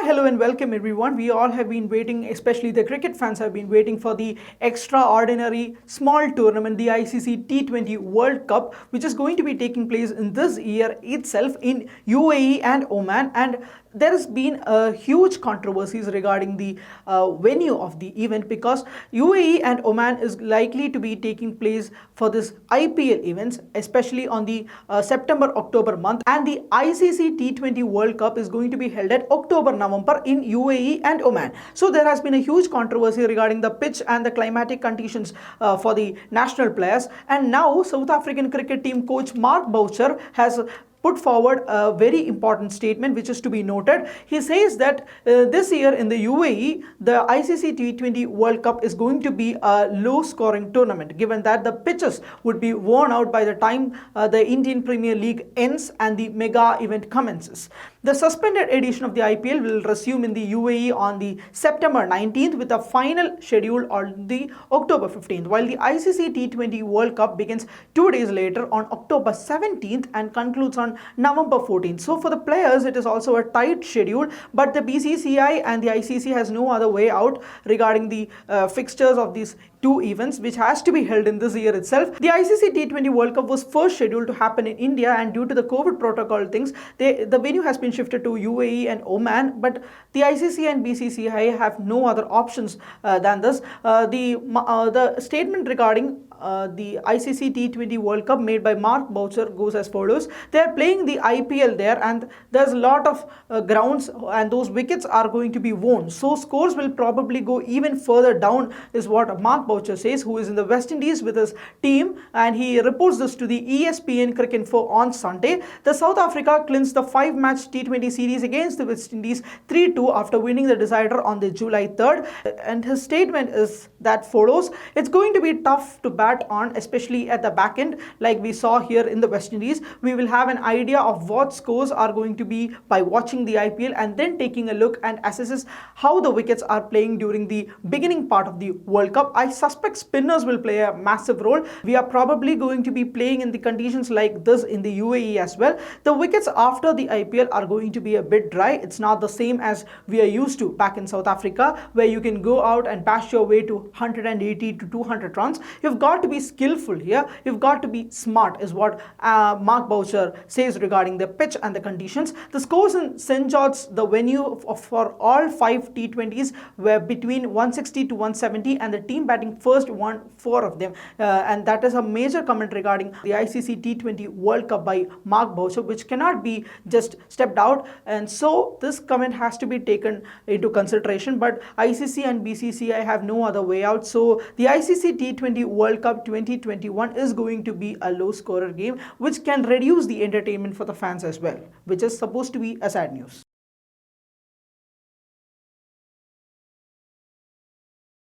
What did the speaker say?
Hi, hello, and welcome everyone. We all have been waiting, especially the cricket fans have been waiting for the extraordinary small tournament, the ICC T20 World Cup, which is going to be taking place in this year itself in UAE and Oman. And there has been a huge controversies regarding the venue of the event because UAE and Oman is likely to be taking place for this IPL events, especially on the September-October month, and the ICC T20 World Cup is going to be held at October-November in UAE and Oman. So there has been a huge controversy regarding the pitch and the climatic conditions for the national players, and now South African cricket team coach Mark Boucher has put forward a very important statement which is to be noted. He says that this year in the UAE, the ICC T20 World Cup is going to be a low scoring tournament, given that the pitches would be worn out by the time the Indian Premier League ends and the mega event commences. The suspended edition of the IPL will resume in the UAE on the September 19th with a final schedule on the October 15th, while the ICC T20 World Cup begins 2 days later on October 17th and concludes on November 14th. So for the players, it is also a tight schedule, but the BCCI and the ICC has no other way out regarding the fixtures of these two events, which has to be held in this year itself. The ICC T20 World Cup was first scheduled to happen in India, and due to the COVID protocol things, the venue has been shifted to UAE and Oman, but the ICC and BCCI have no other options than this. The statement regarding the ICC T20 World Cup made by Mark Boucher goes as follows. They are playing the IPL there, and there's a lot of grounds, and those wickets are going to be worn. So scores will probably go even further down, is what Mark Boucher says, who is in the West Indies with his team, and he reports this to the ESPN Cricket Info on Sunday. The South Africa clinched the 5-match T20 series against the West Indies 3-2 after winning the decider on the July 3rd. And his statement is that follows. It's going to be tough to bat on, especially at the back end, like we saw here in the West Indies. We will have an idea of what scores are going to be by watching the IPL and then taking a look and assesses how the wickets are playing during the beginning part of the World Cup. I suspect spinners will play a massive role. We are probably going to be playing in the conditions like this in the UAE as well. The wickets after the IPL are going to be a bit dry. It's not the same as we are used to back in South Africa, where you can go out and bash your way to 180 to 200 runs. You've got to be skillful here. You've got to be smart, is what Mark Boucher says regarding the pitch and the conditions. The scores in St. George's, the venue for all 5 T20s, were between 160 to 170, and the team batting first won 4 of them. And that is a major comment regarding the ICC T20 World Cup by Mark Boucher, which cannot be just stepped out. And so this comment has to be taken into consideration. But ICC and BCCI have no other way out. So the ICC T20 World Cup 2021 is going to be a low scorer game, which can reduce the entertainment for the fans as well, which is supposed to be a sad news.